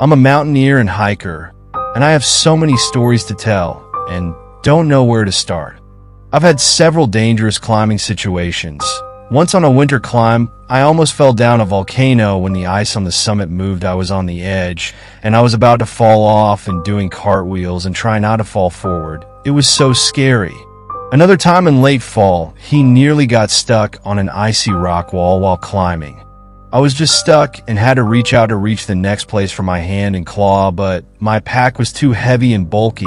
I'm a mountaineer and hiker, and I have so many stories to tell and don't know where to start. I've had several dangerous climbing situations. Once on a winter climb, I almost fell down a volcano when the ice on the summit moved. I was on the edge, and I was about to fall off and doing cartwheels and try not to fall forward. It was so scary. Another time in late fall, he nearly got stuck on an icy rock wall while climbing. I was just stuck and had to reach out to reach the next place for my hand and claw, but my pack was too heavy and bulky,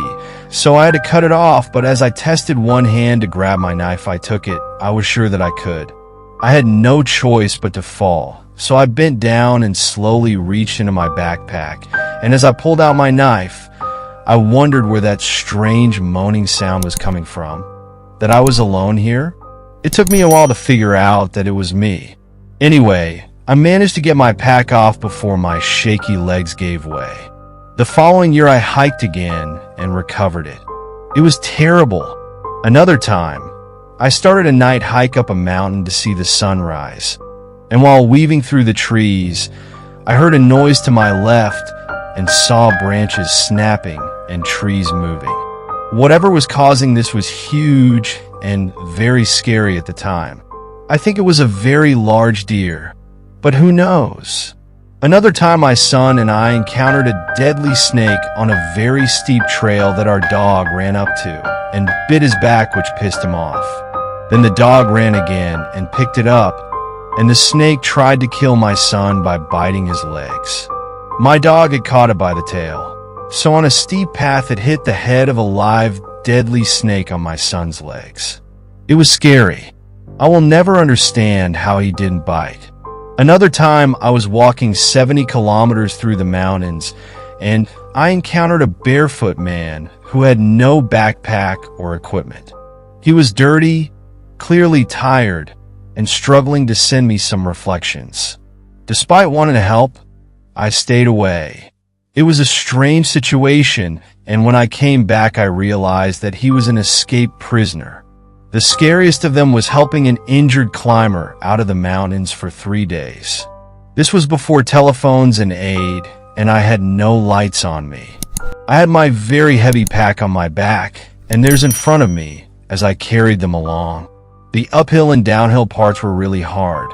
so I had to cut it off. But as I tested one hand to grab my knife, I took it. I was sure that I could. I had no choice but to fall, so I bent down and slowly reached into my backpack, and as I pulled out my knife, I wondered where that strange moaning sound was coming from. That I was alone here? It took me a while to figure out that it was me. Anyway, I managed to get my pack off before my shaky legs gave way. The following year I hiked again and recovered it. It was terrible. Another time, I started a night hike up a mountain to see the sunrise, and while weaving through the trees, I heard a noise to my left and saw branches snapping and trees moving. Whatever was causing this was huge and very scary at the time. I think it was a very large deer, but who knows? Another time my son and I encountered a deadly snake on a very steep trail that our dog ran up to and bit his back, which pissed him off. Then the dog ran again and picked it up, and the snake tried to kill my son by biting his legs. My dog had caught it by the tail, so on a steep path it hit the head of a live, deadly snake on my son's legs. It was scary. I will never understand how he didn't bite. Another time I was walking 70 kilometers through the mountains, and I encountered a barefoot man who had no backpack or equipment. He was dirty, clearly tired, and struggling to send me some reflections. Despite wanting to help, I stayed away. It was a strange situation, and when I came back I realized that he was an escaped prisoner. The scariest of them was helping an injured climber out of the mountains for 3 days. This was before telephones and aid, and I had no lights on me. I had my very heavy pack on my back, and theirs in front of me as I carried them along. The uphill and downhill parts were really hard.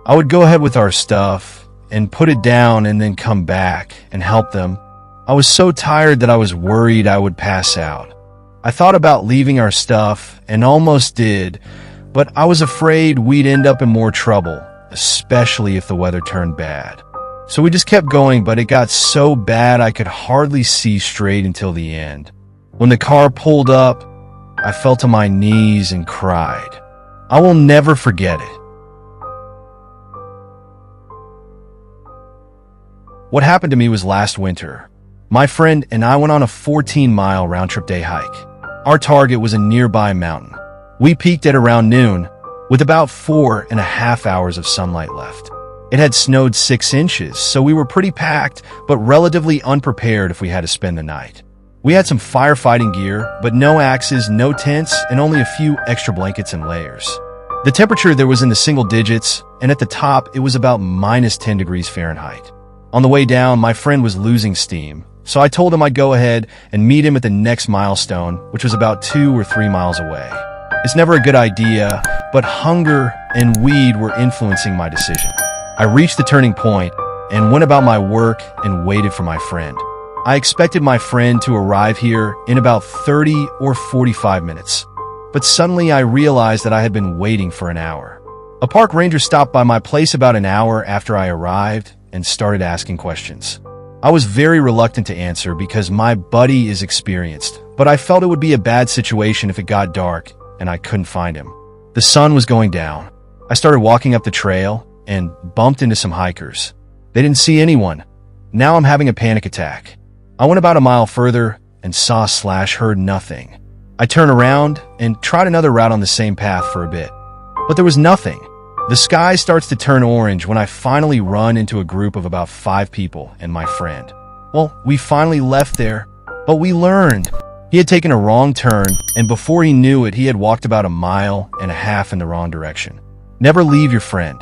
I would go ahead with our stuff and put it down and then come back and help them. I was so tired that I was worried I would pass out. I thought about leaving our stuff and almost did, but I was afraid we'd end up in more trouble, especially if the weather turned bad. So we just kept going, but it got so bad I could hardly see straight until the end. When the car pulled up, I fell to my knees and cried. I will never forget it. What happened to me was last winter. My friend and I went on a 14-mile round-trip day hike. Our target was a nearby mountain. We peaked at around noon, with about 4.5 hours of sunlight left. It had snowed 6 inches, so we were pretty packed, but relatively unprepared if we had to spend the night. We had some firefighting gear, but no axes, no tents, and only a few extra blankets and layers. The temperature there was in the single digits, and at the top it was about minus 10 degrees Fahrenheit. On the way down, my friend was losing steam, so I told him I'd go ahead and meet him at the next milestone, which was about 2 or 3 miles away. It's never a good idea, but hunger and weed were influencing my decision. I reached the turning point and went about my work and waited for my friend. I expected my friend to arrive here in about 30 or 45 minutes, but suddenly I realized that I had been waiting for an hour. A park ranger stopped by my place about an hour after I arrived and started asking questions. I was very reluctant to answer because my buddy is experienced, but I felt it would be a bad situation if it got dark and I couldn't find him. The sun was going down. I started walking up the trail and bumped into some hikers. They didn't see anyone. Now I'm having a panic attack. I went about a mile further and heard nothing. I turned around and tried another route on the same path for a bit, but there was nothing. The sky starts to turn orange when I finally run into a group of about 5 people and my friend. Well, we finally left there, but we learned. He had taken a wrong turn, and before he knew it, he had walked about 1.5 miles in the wrong direction. Never leave your friend.